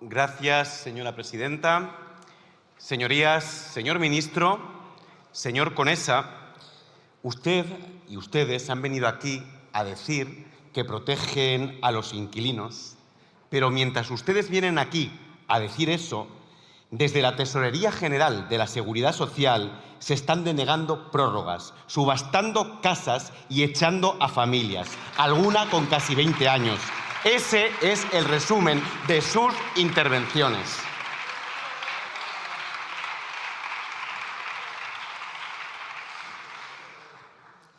Gracias, señora presidenta. Señorías, señor ministro, señor Conesa, usted y ustedes han venido aquí a decir que protegen a los inquilinos, pero mientras ustedes vienen aquí a decir eso, desde la Tesorería General de la Seguridad Social se están denegando prórrogas, subastando casas y echando a familias, alguna con casi 20 años. Ese es el resumen de sus intervenciones.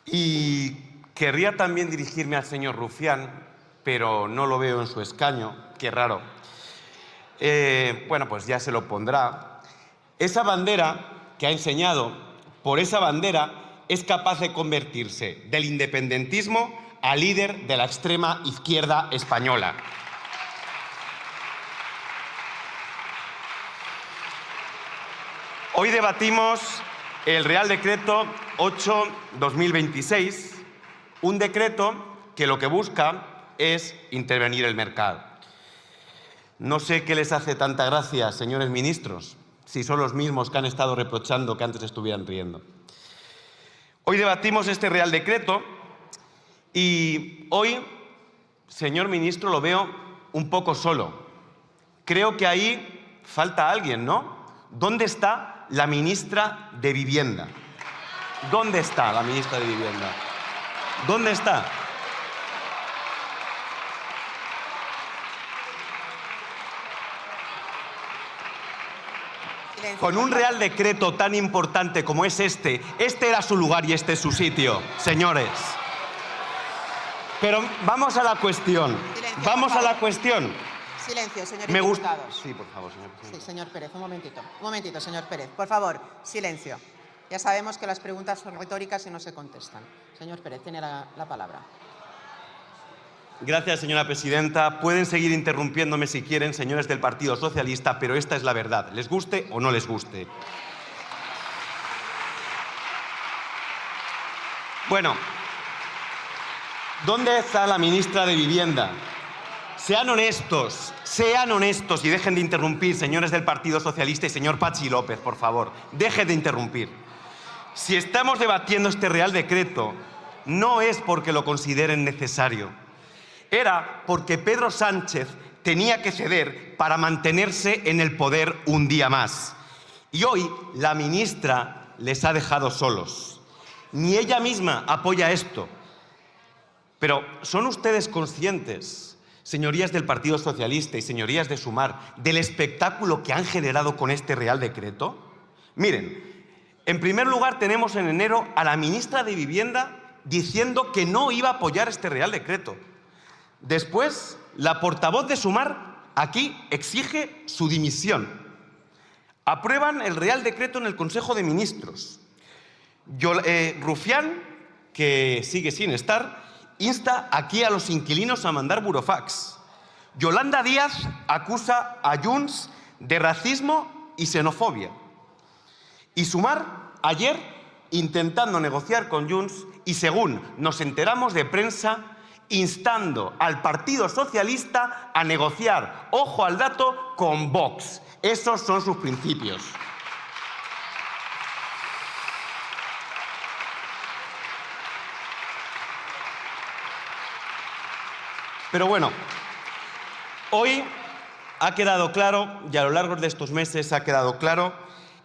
Y querría también dirigirme al señor Rufián, pero no lo veo en su escaño, qué raro. Bueno, pues ya se lo pondrá. Esa bandera que ha enseñado, por esa bandera es capaz de convertirse del independentismo a líder de la extrema izquierda española. Hoy debatimos el Real Decreto 8/2026, un decreto que lo que busca es intervenir el mercado. No sé qué les hace tanta gracia, señores ministros, si son los mismos que han estado reprochando que antes estuvieran riendo. Hoy debatimos este Real Decreto y hoy, señor ministro, lo veo un poco solo. Creo que ahí falta alguien, ¿no? ¿Dónde está la ministra de Vivienda? ¿Dónde está la ministra de Vivienda? ¿Dónde está? Con un Real Decreto tan importante como es este era su lugar y este es su sitio, señores. Pero vamos a la cuestión. Silencio, vamos a la cuestión. Silencio, señor Me gusta. diputados. Sí, por favor, señor presidente. Sí, señor Pérez, un momentito, señor Pérez. Por favor, silencio. Ya sabemos que las preguntas son retóricas y no se contestan. Señor Pérez, tiene la palabra. Gracias, señora presidenta. Pueden seguir interrumpiéndome si quieren, señores del Partido Socialista, pero esta es la verdad, les guste o no les guste. Bueno, ¿dónde está la ministra de Vivienda? Sean honestos y dejen de interrumpir, señores del Partido Socialista y señor Patxi López, por favor. Dejen de interrumpir. Si estamos debatiendo este Real Decreto, no es porque lo consideren necesario. Era porque Pedro Sánchez tenía que ceder para mantenerse en el poder un día más. Y hoy la ministra les ha dejado solos. Ni ella misma apoya esto. Pero ¿son ustedes conscientes, señorías del Partido Socialista y señorías de Sumar, del espectáculo que han generado con este Real Decreto? Miren, en primer lugar tenemos en enero a la ministra de Vivienda diciendo que no iba a apoyar este Real Decreto. Después, la portavoz de Sumar aquí exige su dimisión. Aprueban el Real Decreto en el Consejo de Ministros. Rufián, que sigue sin estar, insta aquí a los inquilinos a mandar burofax. Yolanda Díaz acusa a Junts de racismo y xenofobia. Y Sumar, ayer, intentando negociar con Junts y, según nos enteramos de prensa, instando al Partido Socialista a negociar, ojo al dato, con Vox. Esos son sus principios. Pero bueno, hoy ha quedado claro, y a lo largo de estos meses ha quedado claro,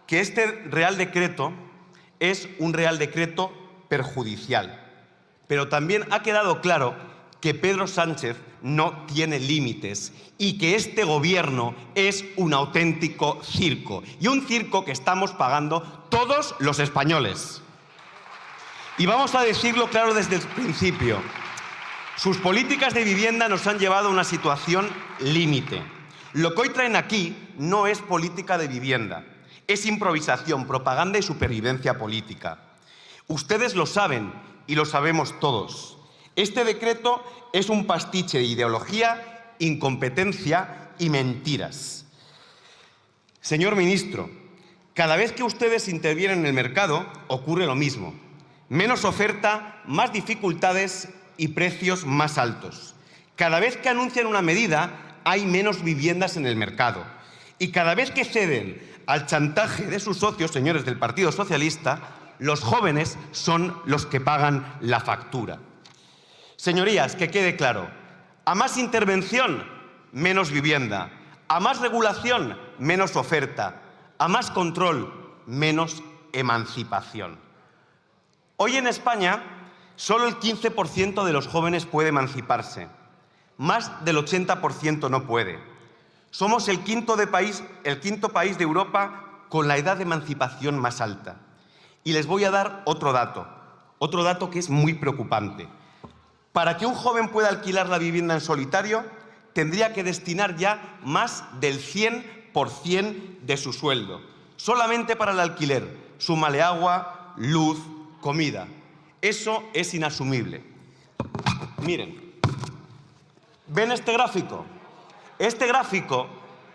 que este Real Decreto es un Real Decreto perjudicial. Pero también ha quedado claro que Pedro Sánchez no tiene límites y que este gobierno es un auténtico circo. Y un circo que estamos pagando todos los españoles. Y vamos a decirlo claro desde el principio. Sus políticas de vivienda nos han llevado a una situación límite. Lo que hoy traen aquí no es política de vivienda. Es improvisación, propaganda y supervivencia política. Ustedes lo saben y lo sabemos todos. Este decreto es un pastiche de ideología, incompetencia y mentiras. Señor ministro, cada vez que ustedes intervienen en el mercado ocurre lo mismo. Menos oferta, más dificultades y precios más altos. Cada vez que anuncian una medida, hay menos viviendas en el mercado. Y cada vez que ceden al chantaje de sus socios, señores del Partido Socialista, los jóvenes son los que pagan la factura. Señorías, que quede claro, a más intervención, menos vivienda. A más regulación, menos oferta. A más control, menos emancipación. Hoy en España, solo el 15% de los jóvenes puede emanciparse. Más del 80% no puede. Somos el quinto país de Europa con la edad de emancipación más alta. Y les voy a dar otro dato que es muy preocupante. Para que un joven pueda alquilar la vivienda en solitario, tendría que destinar ya más del 100% de su sueldo, solamente para el alquiler. Súmale agua, luz, comida. Eso es inasumible. Miren, ¿ven este gráfico? Este gráfico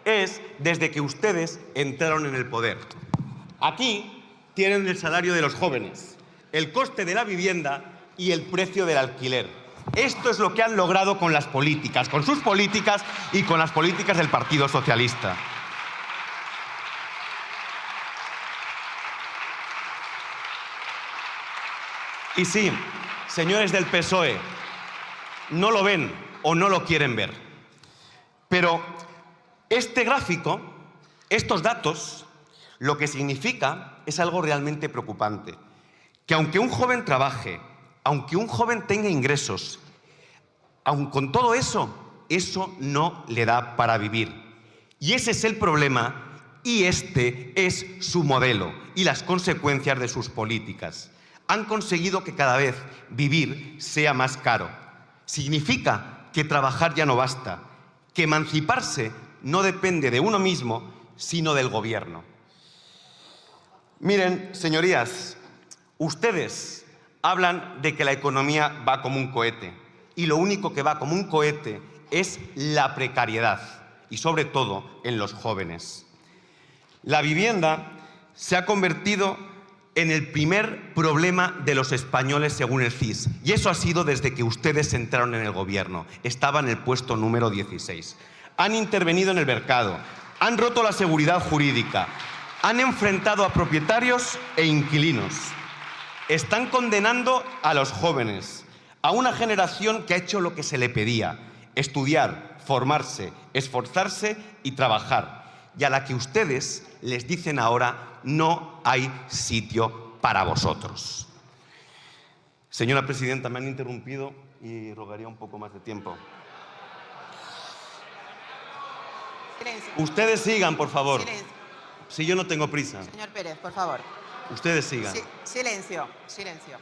es desde que ustedes entraron en el poder. Aquí tienen el salario de los jóvenes, el coste de la vivienda y el precio del alquiler. Esto es lo que han logrado con las políticas, con sus políticas y con las políticas del Partido Socialista. Y sí, señores del PSOE, no lo ven o no lo quieren ver. Pero este gráfico, estos datos, lo que significa es algo realmente preocupante. Que aunque un joven trabaje, aunque un joven tenga ingresos, aun con todo eso, eso no le da para vivir. Y ese es el problema y este es su modelo y las consecuencias de sus políticas. Han conseguido que cada vez vivir sea más caro. Significa que trabajar ya no basta, que emanciparse no depende de uno mismo, sino del gobierno. Miren, señorías, ustedes hablan de que la economía va como un cohete y lo único que va como un cohete es la precariedad y sobre todo en los jóvenes. La vivienda se ha convertido en el primer problema de los españoles según el CIS y eso ha sido desde que ustedes entraron en el gobierno. Estaba en el puesto número 16. Han intervenido en el mercado, han roto la seguridad jurídica, han enfrentado a propietarios e inquilinos. Están condenando a los jóvenes, a una generación que ha hecho lo que se le pedía: estudiar, formarse, esforzarse y trabajar, y a la que ustedes les dicen ahora: no hay sitio para vosotros. Señora presidenta, me han interrumpido y rogaría un poco más de tiempo. Silencio. Ustedes sigan, por favor. Silencio. Si yo no tengo prisa. Señor Pérez, por favor. Ustedes sigan. Silencio, silencio.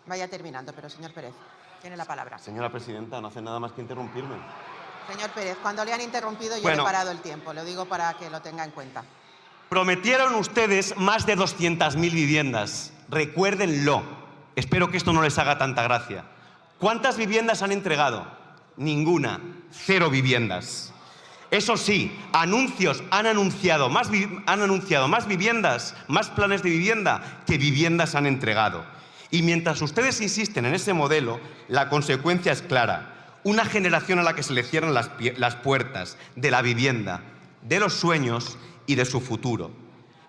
Vaya terminando, pero señor Pérez, tiene la palabra. Señora presidenta, no hace nada más que interrumpirme. Señor Pérez, cuando le han interrumpido yo Bueno. he parado el tiempo. Lo digo para que lo tenga en cuenta. Prometieron ustedes más de 200.000 viviendas. Recuérdenlo. Espero que esto no les haga tanta gracia. ¿Cuántas viviendas han entregado? Ninguna. 0 viviendas. Eso sí, anuncios han anunciado más viviendas, más planes de vivienda que viviendas han entregado. Y mientras ustedes insisten en ese modelo, la consecuencia es clara. Una generación a la que se le cierran las puertas de la vivienda, de los sueños y de su futuro.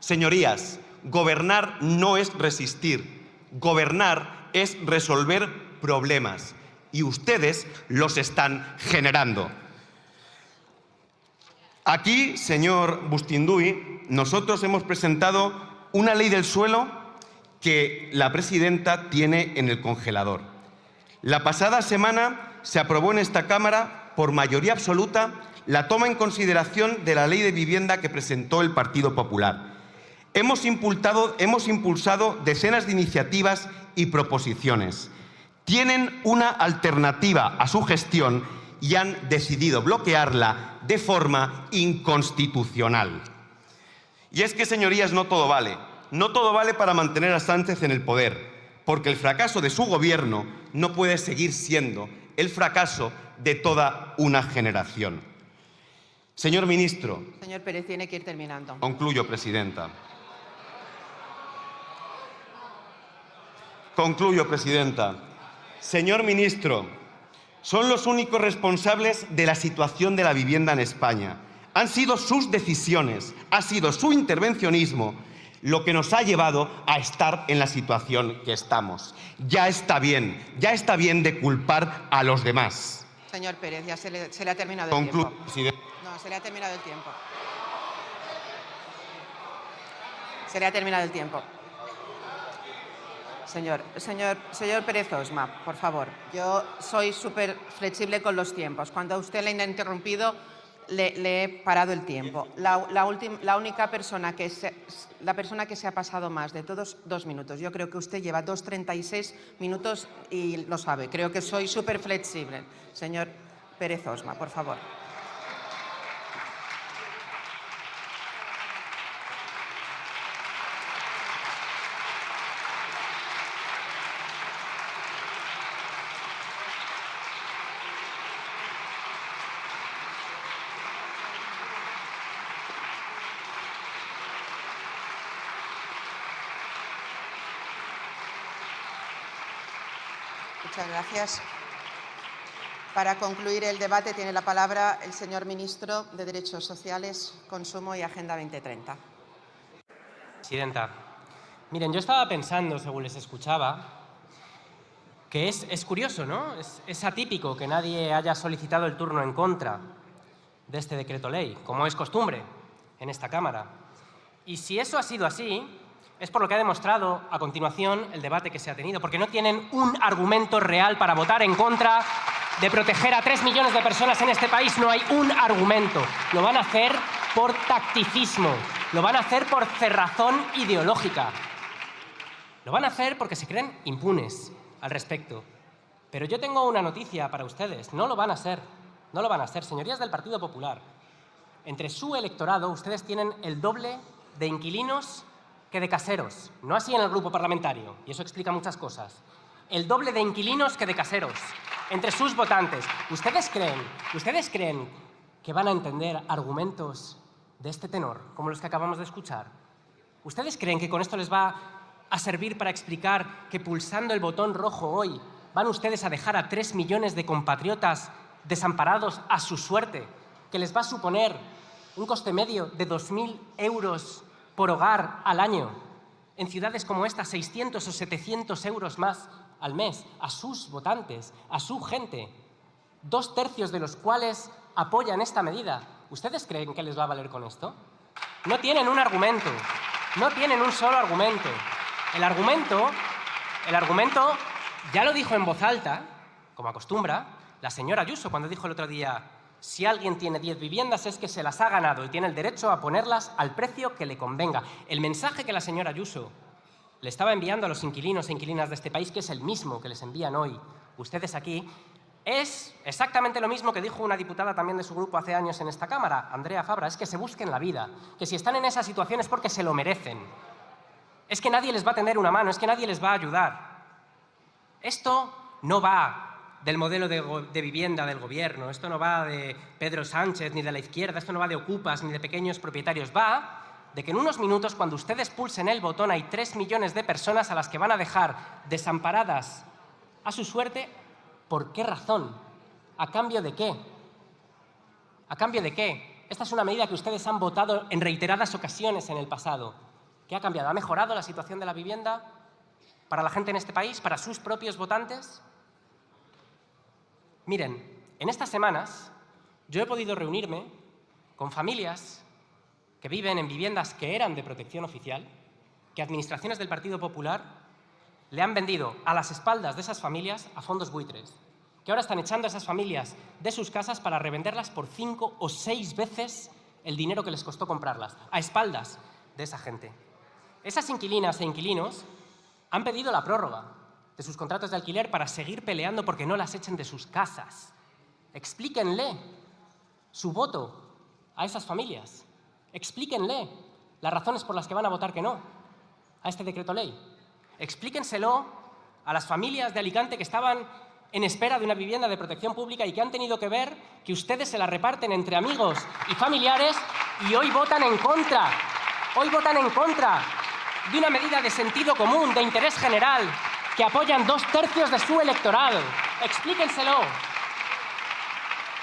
Señorías, gobernar no es resistir. Gobernar es resolver problemas. Y ustedes los están generando. Aquí, señor Bustinduy, nosotros hemos presentado una ley del suelo que la presidenta tiene en el congelador. La pasada semana se aprobó en esta Cámara, por mayoría absoluta, la toma en consideración de la ley de vivienda que presentó el Partido Popular. Hemos impulsado decenas de iniciativas y proposiciones. Tienen una alternativa a su gestión y han decidido bloquearla de forma inconstitucional. Y es que, señorías, no todo vale. No todo vale para mantener a Sánchez en el poder, porque el fracaso de su gobierno no puede seguir siendo el fracaso de toda una generación. Señor ministro. Señor Pérez, tiene que ir terminando. Concluyo, presidenta. Concluyo, presidenta. Señor ministro, son los únicos responsables de la situación de la vivienda en España. Han sido sus decisiones, ha sido su intervencionismo lo que nos ha llevado a estar en la situación que estamos. Ya está bien de culpar a los demás. Señor Pérez, ya se le ha terminado el tiempo. No, se le ha terminado el tiempo. Se le ha terminado el tiempo. Señor Pérez Osma, por favor, yo soy súper flexible con los tiempos. Cuando a usted le ha interrumpido, le he parado el tiempo. La única persona que se ha pasado más de todos 2 minutos. Yo creo que usted lleva 2:36 minutos y lo sabe. Creo que soy súper flexible. Señor Pérez Osma, por favor. Muchas gracias. Para concluir el debate tiene la palabra el señor ministro de Derechos Sociales, Consumo y Agenda 2030. Presidenta, miren, yo estaba pensando, según les escuchaba, que es curioso, ¿no? Es atípico que nadie haya solicitado el turno en contra de este decreto ley, como es costumbre en esta Cámara. Y si eso ha sido así, es por lo que ha demostrado a continuación el debate que se ha tenido, porque no tienen un argumento real para votar en contra de proteger a 3 millones de personas en este país. No hay un argumento. Lo van a hacer por tacticismo, lo van a hacer por cerrazón ideológica, lo van a hacer porque se creen impunes al respecto. Pero yo tengo una noticia para ustedes. No lo van a hacer. No lo van a hacer. Señorías del Partido Popular, entre su electorado ustedes tienen el doble de inquilinos que de caseros. No así en el grupo parlamentario, y eso explica muchas cosas. El doble de inquilinos que de caseros entre sus votantes. ¿Ustedes creen que van a entender argumentos de este tenor, como los que acabamos de escuchar? ¿Ustedes creen que con esto les va a servir para explicar que pulsando el botón rojo hoy van ustedes a dejar a 3 millones de compatriotas desamparados a su suerte, que les va a suponer un coste medio de 2.000 euros por hogar al año, en ciudades como esta 600 o 700 euros más al mes, a sus votantes, a su gente, 2/3 de los cuales apoyan esta medida? ¿Ustedes creen que les va a valer con esto? No tienen un argumento, no tienen un solo argumento. El argumento ya lo dijo en voz alta, como acostumbra, la señora Ayuso cuando dijo el otro día: si alguien tiene 10 viviendas es que se las ha ganado y tiene el derecho a ponerlas al precio que le convenga. El mensaje que la señora Ayuso le estaba enviando a los inquilinos e inquilinas de este país, que es el mismo que les envían hoy ustedes aquí, es exactamente lo mismo que dijo una diputada también de su grupo hace años en esta Cámara, Andrea Fabra: es que se busquen la vida, que si están en esa situación es porque se lo merecen. Es que nadie les va a tender una mano, es que nadie les va a ayudar. Esto no va del modelo de vivienda del gobierno, esto no va de Pedro Sánchez ni de la izquierda, esto no va de ocupas ni de pequeños propietarios, va de que en unos minutos, cuando ustedes pulsen el botón, hay 3 millones de personas a las que van a dejar desamparadas a su suerte. ¿Por qué razón? ¿A cambio de qué? ¿A cambio de qué? Esta es una medida que ustedes han votado en reiteradas ocasiones en el pasado. ¿Qué ha cambiado? ¿Ha mejorado la situación de la vivienda para la gente en este país, para sus propios votantes? Miren, en estas semanas yo he podido reunirme con familias que viven en viviendas que eran de protección oficial, que administraciones del Partido Popular le han vendido a las espaldas de esas familias a fondos buitres, que ahora están echando a esas familias de sus casas para revenderlas por 5 o 6 veces el dinero que les costó comprarlas, a espaldas de esa gente. Esas inquilinas e inquilinos han pedido la prórroga de sus contratos de alquiler para seguir peleando porque no las echen de sus casas. Explíquenle su voto a esas familias. Explíquenle las razones por las que van a votar que no a este decreto ley. Explíquenselo a las familias de Alicante que estaban en espera de una vivienda de protección pública y que han tenido que ver que ustedes se la reparten entre amigos y familiares y hoy votan en contra. Hoy votan en contra de una medida de sentido común, de interés general, que apoyan 2/3 de su electorado. Explíquenselo.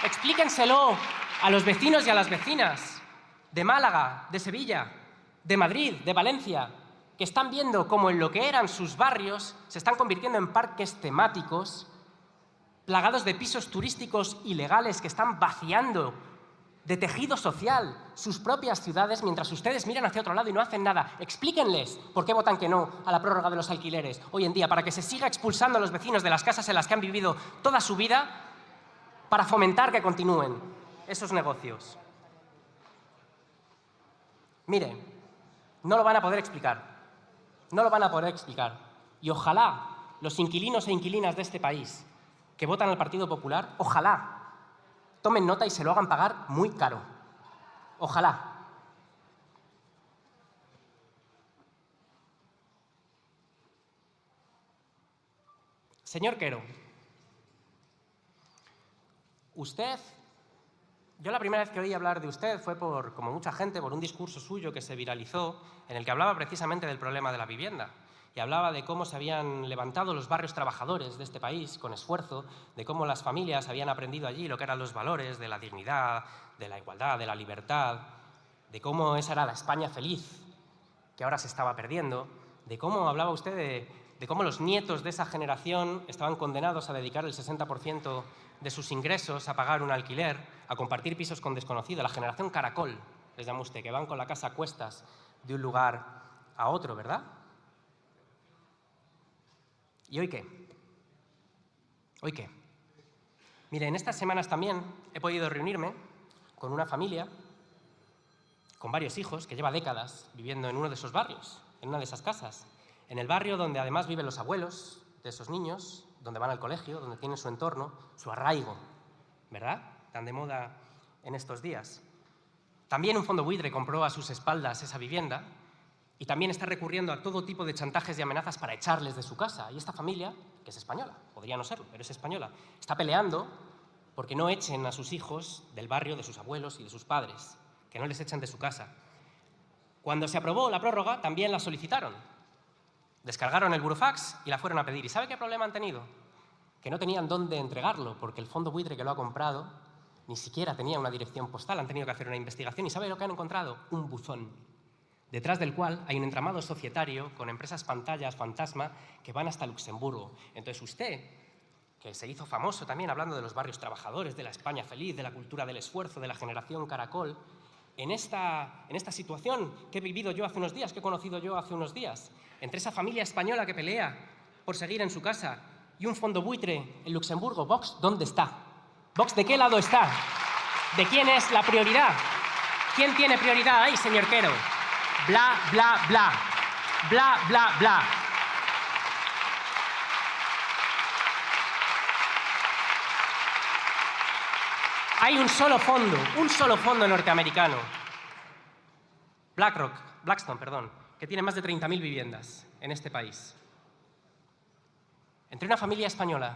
Explíquenselo a los vecinos y a las vecinas de Málaga, de Sevilla, de Madrid, de Valencia, que están viendo cómo en lo que eran sus barrios se están convirtiendo en parques temáticos, plagados de pisos turísticos ilegales que están vaciando de tejido social sus propias ciudades mientras ustedes miran hacia otro lado y no hacen nada. Explíquenles por qué votan que no a la prórroga de los alquileres hoy en día, para que se siga expulsando a los vecinos de las casas en las que han vivido toda su vida, para fomentar que continúen esos negocios. Mire, no lo van a poder explicar. No lo van a poder explicar. Y ojalá los inquilinos e inquilinas de este país que votan al Partido Popular, ojalá tomen nota y se lo hagan pagar muy caro. Ojalá. Señor Quero, usted, yo la primera vez que oí hablar de usted fue como mucha gente, por un discurso suyo que se viralizó, en el que hablaba precisamente del problema de la vivienda. Y hablaba de cómo se habían levantado los barrios trabajadores de este país con esfuerzo, de cómo las familias habían aprendido allí lo que eran los valores de la dignidad, de la igualdad, de la libertad, de cómo esa era la España feliz, que ahora se estaba perdiendo, de cómo hablaba usted de cómo los nietos de esa generación estaban condenados a dedicar el 60% de sus ingresos a pagar un alquiler, a compartir pisos con desconocidos, la generación caracol, les llama usted, que van con la casa a cuestas de un lugar a otro, ¿verdad? ¿Y hoy qué? ¿Hoy qué? Mire, en estas semanas también he podido reunirme con una familia, con varios hijos, que lleva décadas viviendo en uno de esos barrios, en una de esas casas, en el barrio donde además viven los abuelos de esos niños, donde van al colegio, donde tienen su entorno, su arraigo, ¿verdad? Tan de moda en estos días. También un fondo buitre compró a sus espaldas esa vivienda y también está recurriendo a todo tipo de chantajes y amenazas para echarles de su casa. Y esta familia, que es española, podría no serlo, pero es española, está peleando porque no echen a sus hijos del barrio de sus abuelos y de sus padres, que no les echen de su casa. Cuando se aprobó la prórroga, también la solicitaron. Descargaron el burofax y la fueron a pedir. ¿Y sabe qué problema han tenido? Que no tenían dónde entregarlo, porque el fondo buitre que lo ha comprado ni siquiera tenía una dirección postal. Han tenido que hacer una investigación. ¿Y sabe lo que han encontrado? Un buzón, detrás del cual hay un entramado societario con empresas pantallas fantasma que van hasta Luxemburgo. Entonces usted, que se hizo famoso también hablando de los barrios trabajadores, de la España feliz, de la cultura del esfuerzo, de la generación caracol, en esta situación que he vivido yo hace unos días, que he conocido yo hace unos días, entre esa familia española que pelea por seguir en su casa y un fondo buitre en Luxemburgo, Vox, ¿dónde está? Vox, ¿de qué lado está? ¿De quién es la prioridad? ¿Quién tiene prioridad ahí, señor Quero? Bla, bla, bla. Bla, bla, bla. Hay un solo fondo norteamericano, Blackstone, que tiene más de 30.000 viviendas en este país. Entre una familia española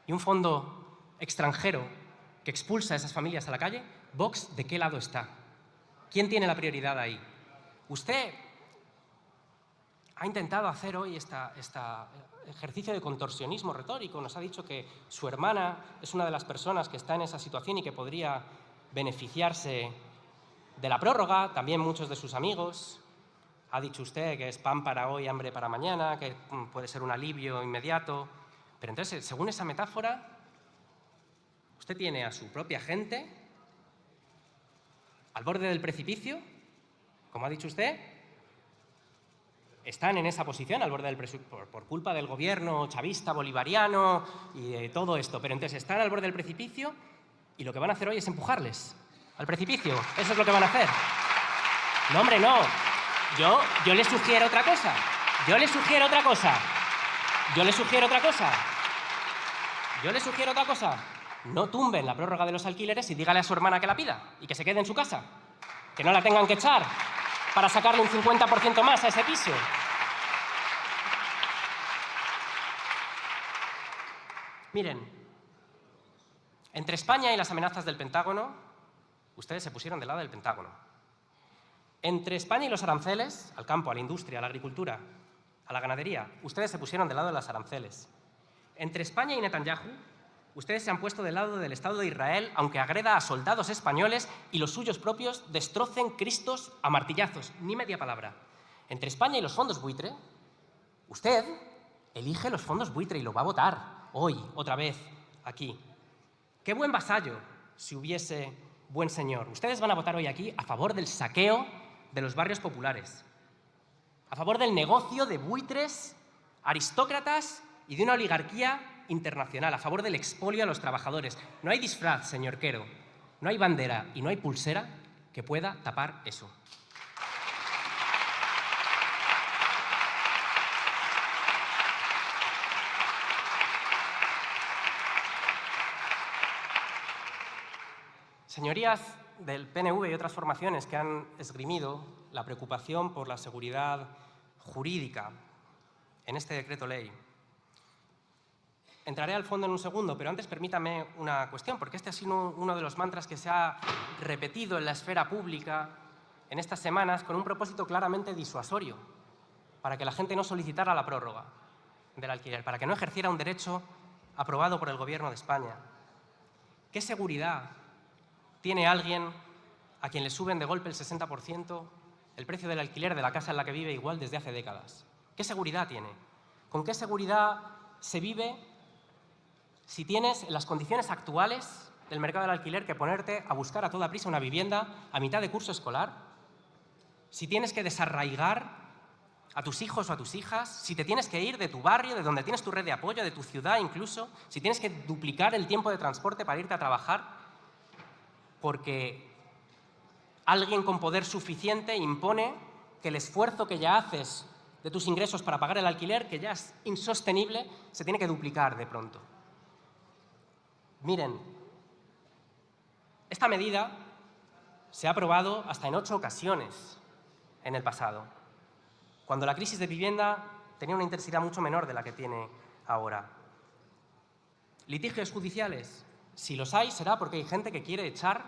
y un fondo extranjero que expulsa a esas familias a la calle, Vox, ¿de qué lado está? ¿Quién tiene la prioridad ahí? Usted ha intentado hacer hoy este ejercicio de contorsionismo retórico. Nos ha dicho que su hermana es una de las personas que está en esa situación y que podría beneficiarse de la prórroga, también muchos de sus amigos. Ha dicho usted que es pan para hoy, hambre para mañana, que puede ser un alivio inmediato. Pero entonces, según esa metáfora, usted tiene a su propia gente al borde del precipicio, como ha dicho usted. Están en esa posición, al borde del precipicio, por culpa del gobierno chavista, bolivariano y de todo esto. Pero entonces están al borde del precipicio y lo que van a hacer hoy es empujarles al precipicio. Eso es lo que van a hacer. No, hombre, no. Yo les sugiero otra cosa. Yo les sugiero otra cosa. No tumben la prórroga de los alquileres y dígale a su hermana que la pida y que se quede en su casa. Que no la tengan que echar para sacarle un 50% más a ese piso. Miren, entre España y las amenazas del Pentágono, ustedes se pusieron del lado del Pentágono. Entre España y los aranceles, al campo, a la industria, a la agricultura, a la ganadería, ustedes se pusieron del lado de los aranceles. Entre España y Netanyahu, Ustedes se han puesto del lado del Estado de Israel, aunque agreda a soldados españoles y los suyos propios destrocen Cristos a martillazos. Ni media palabra. Entre España y los fondos buitre, usted elige los fondos buitre y lo va a votar hoy, otra vez, aquí. Qué buen vasallo, si hubiese buen señor. Ustedes van a votar hoy aquí a favor del saqueo de los barrios populares, a favor del negocio de buitres, aristócratas y de una oligarquía internacional, a favor del expolio a los trabajadores. No hay disfraz, señor Quero, no hay bandera y no hay pulsera que pueda tapar eso. Señorías del PNV y otras formaciones que han esgrimido la preocupación por la seguridad jurídica en este decreto ley, entraré al fondo en un segundo, pero antes permítame una cuestión, porque este ha sido uno de los mantras que se ha repetido en la esfera pública en estas semanas con un propósito claramente disuasorio, para que la gente no solicitara la prórroga del alquiler, para que no ejerciera un derecho aprobado por el Gobierno de España. ¿Qué seguridad tiene alguien a quien le suben de golpe el 60% el precio del alquiler de la casa en la que vive igual desde hace décadas? ¿Qué seguridad tiene? ¿Con qué seguridad se vive si tienes en las condiciones actuales del mercado del alquiler que ponerte a buscar a toda prisa una vivienda a mitad de curso escolar? Si tienes que desarraigar a tus hijos o a tus hijas, si te tienes que ir de tu barrio, de donde tienes tu red de apoyo, de tu ciudad incluso, si tienes que duplicar el tiempo de transporte para irte a trabajar, porque alguien con poder suficiente impone que el esfuerzo que ya haces de tus ingresos para pagar el alquiler, que ya es insostenible, se tiene que duplicar de pronto. Miren, esta medida se ha aprobado hasta en 8 ocasiones en el pasado, cuando la crisis de vivienda tenía una intensidad mucho menor de la que tiene ahora. ¿Litigios judiciales? Si los hay, será porque hay gente que quiere echar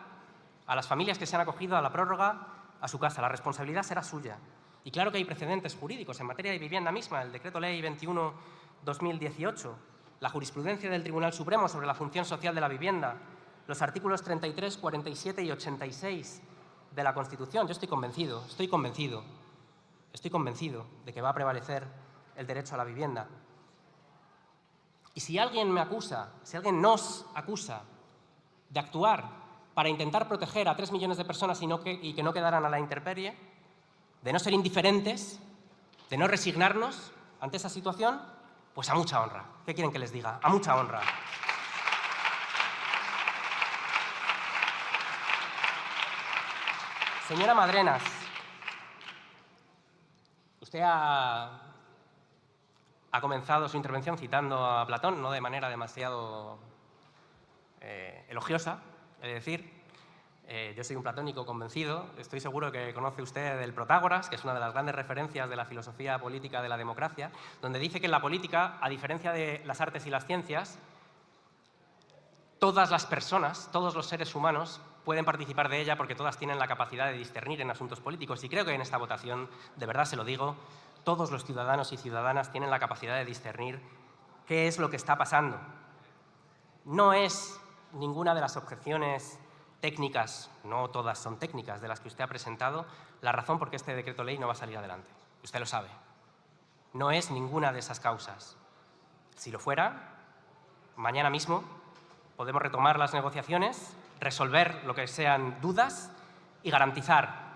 a las familias que se han acogido a la prórroga a su casa. La responsabilidad será suya. Y claro que hay precedentes jurídicos en materia de vivienda misma, el Decreto Ley 21/2018, la jurisprudencia del Tribunal Supremo sobre la función social de la vivienda, los artículos 33, 47 y 86 de la Constitución. Yo estoy convencido de que va a prevalecer el derecho a la vivienda. Y si alguien me acusa, si alguien nos acusa de actuar para intentar proteger a 3 millones de personas y que no quedaran a la intemperie, de no ser indiferentes, de no resignarnos ante esa situación, pues a mucha honra. ¿Qué quieren que les diga? A mucha honra. Señora Madrenas, usted ha comenzado su intervención citando a Platón, no de manera demasiado elogiosa, es decir, yo soy un platónico convencido, estoy seguro que conoce usted el Protágoras, que es una de las grandes referencias de la filosofía política de la democracia, donde dice que en la política, a diferencia de las artes y las ciencias, todas las personas, todos los seres humanos pueden participar de ella porque todas tienen la capacidad de discernir en asuntos políticos. Y creo que en esta votación, de verdad se lo digo, todos los ciudadanos y ciudadanas tienen la capacidad de discernir qué es lo que está pasando. No es ninguna de las objeciones técnicas, no todas son técnicas, de las que usted ha presentado, la razón por qué este decreto ley no va a salir adelante. Usted lo sabe. No es ninguna de esas causas. Si lo fuera, mañana mismo podemos retomar las negociaciones, resolver lo que sean dudas y garantizar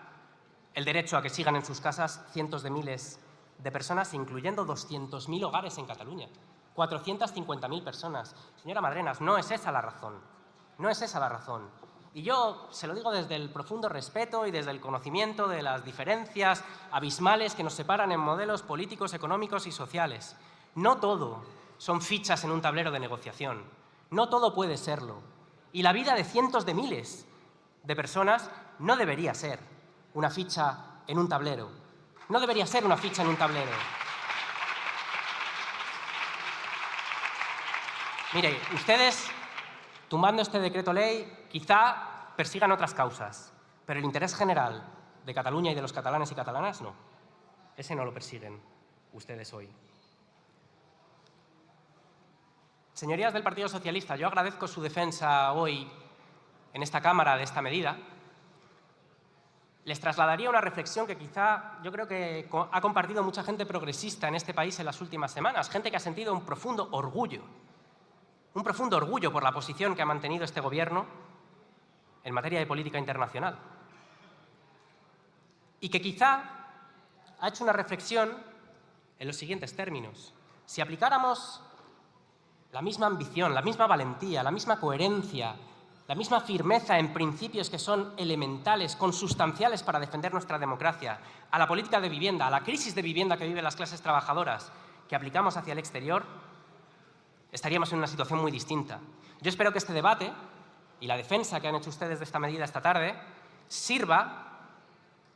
el derecho a que sigan en sus casas cientos de miles de personas, incluyendo 200.000 hogares en Cataluña, 450.000 personas. Señora Madrenas, no es esa la razón. No es esa la razón. Y yo se lo digo desde el profundo respeto y desde el conocimiento de las diferencias abismales que nos separan en modelos políticos, económicos y sociales. No todo son fichas en un tablero de negociación. No todo puede serlo. Y la vida de cientos de miles de personas no debería ser una ficha en un tablero. No debería ser una ficha en un tablero. Mire, ustedes, tumbando este decreto ley, quizá persigan otras causas, pero el interés general de Cataluña y de los catalanes y catalanas no. Ese no lo persiguen ustedes hoy. Señorías del Partido Socialista, yo agradezco su defensa hoy en esta Cámara de esta medida. Les trasladaría una reflexión que quizá yo creo que ha compartido mucha gente progresista en este país en las últimas semanas, gente que ha sentido un profundo orgullo por la posición que ha mantenido este Gobierno en materia de política internacional. Y que quizá ha hecho una reflexión en los siguientes términos. Si aplicáramos la misma ambición, la misma valentía, la misma coherencia, la misma firmeza en principios que son elementales, consustanciales para defender nuestra democracia, a la política de vivienda, a la crisis de vivienda que viven las clases trabajadoras, que aplicamos hacia el exterior, estaríamos en una situación muy distinta. Yo espero que este debate y la defensa que han hecho ustedes de esta medida esta tarde sirva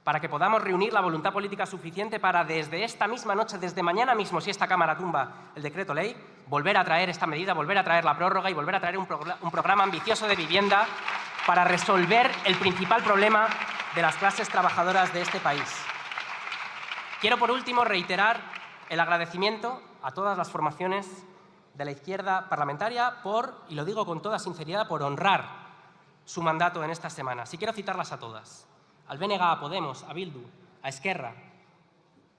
para que podamos reunir la voluntad política suficiente para desde esta misma noche, desde mañana mismo, si esta Cámara tumba el decreto ley, volver a traer esta medida, volver a traer la prórroga y volver a traer un programa ambicioso de vivienda para resolver el principal problema de las clases trabajadoras de este país. Quiero, por último, reiterar el agradecimiento a todas las formaciones de la izquierda parlamentaria por, y lo digo con toda sinceridad, por honrar su mandato en estas semanas. Y quiero citarlas a todas. Al BNG, a Podemos, a Bildu, a Esquerra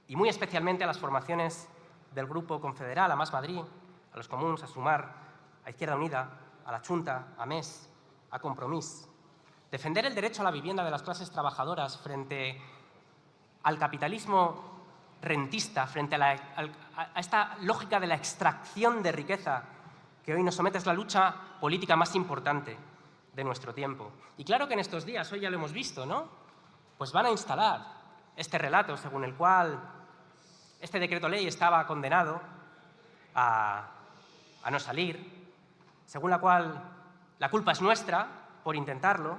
y muy especialmente a las formaciones del Grupo Confederal, a Más Madrid, a los Comuns, a Sumar, a Izquierda Unida, a la Chunta, a MES, a Compromís. Defender el derecho a la vivienda de las clases trabajadoras frente al capitalismo rentista, frente a esta lógica de la extracción de riqueza que hoy nos somete es la lucha política más importante de nuestro tiempo. Y claro que en estos días, hoy ya lo hemos visto, ¿no? Pues van a instalar este relato según el cual este decreto ley estaba condenado a no salir, según la cual la culpa es nuestra por intentarlo,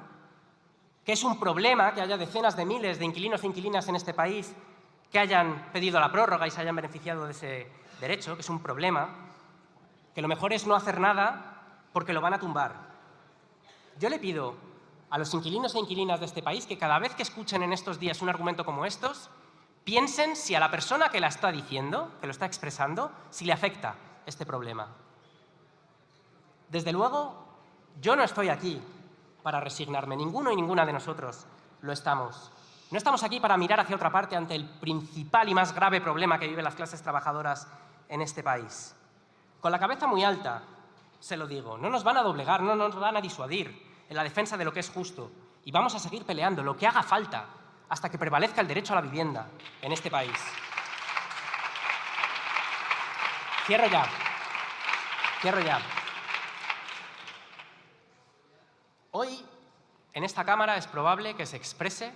que es un problema que haya decenas de miles de inquilinos e inquilinas en este país que hayan pedido la prórroga y se hayan beneficiado de ese derecho, que es un problema, que lo mejor es no hacer nada porque lo van a tumbar. Yo le pido a los inquilinos e inquilinas de este país que cada vez que escuchen en estos días un argumento como estos, piensen si a la persona que la está diciendo, que lo está expresando, si le afecta este problema. Desde luego, yo no estoy aquí para resignarme. Ninguno y ninguna de nosotros lo estamos. No estamos aquí para mirar hacia otra parte ante el principal y más grave problema que viven las clases trabajadoras en este país. Con la cabeza muy alta, se lo digo, no nos van a doblegar, no nos van a disuadir en la defensa de lo que es justo. Y vamos a seguir peleando lo que haga falta hasta que prevalezca el derecho a la vivienda en este país. Cierro ya. Hoy, en esta Cámara, es probable que se exprese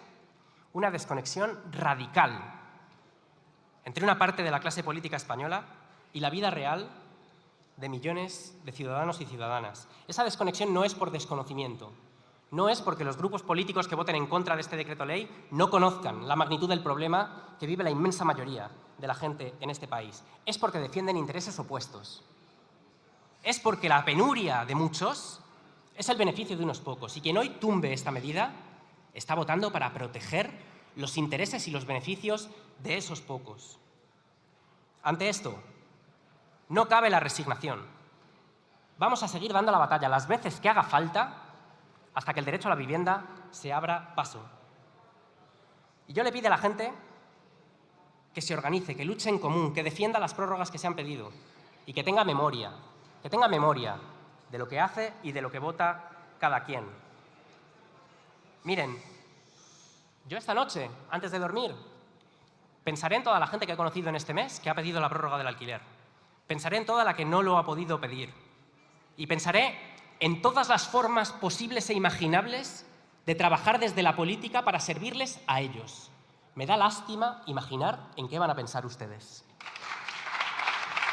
una desconexión radical entre una parte de la clase política española y la vida real de millones de ciudadanos y ciudadanas. Esa desconexión no es por desconocimiento, no es porque los grupos políticos que voten en contra de este decreto ley no conozcan la magnitud del problema que vive la inmensa mayoría de la gente en este país. Es porque defienden intereses opuestos. Es porque la penuria de muchos es el beneficio de unos pocos. Y quien hoy tumbe esta medida está votando para proteger los intereses y los beneficios de esos pocos. Ante esto, no cabe la resignación. Vamos a seguir dando la batalla las veces que haga falta hasta que el derecho a la vivienda se abra paso. Y yo le pido a la gente que se organice, que luche en común, que defienda las prórrogas que se han pedido y que tenga memoria de lo que hace y de lo que vota cada quien. Miren, yo esta noche, antes de dormir, pensaré en toda la gente que he conocido en este mes que ha pedido la prórroga del alquiler. Pensaré en toda la que no lo ha podido pedir. Y pensaré en todas las formas posibles e imaginables de trabajar desde la política para servirles a ellos. Me da lástima imaginar en qué van a pensar ustedes.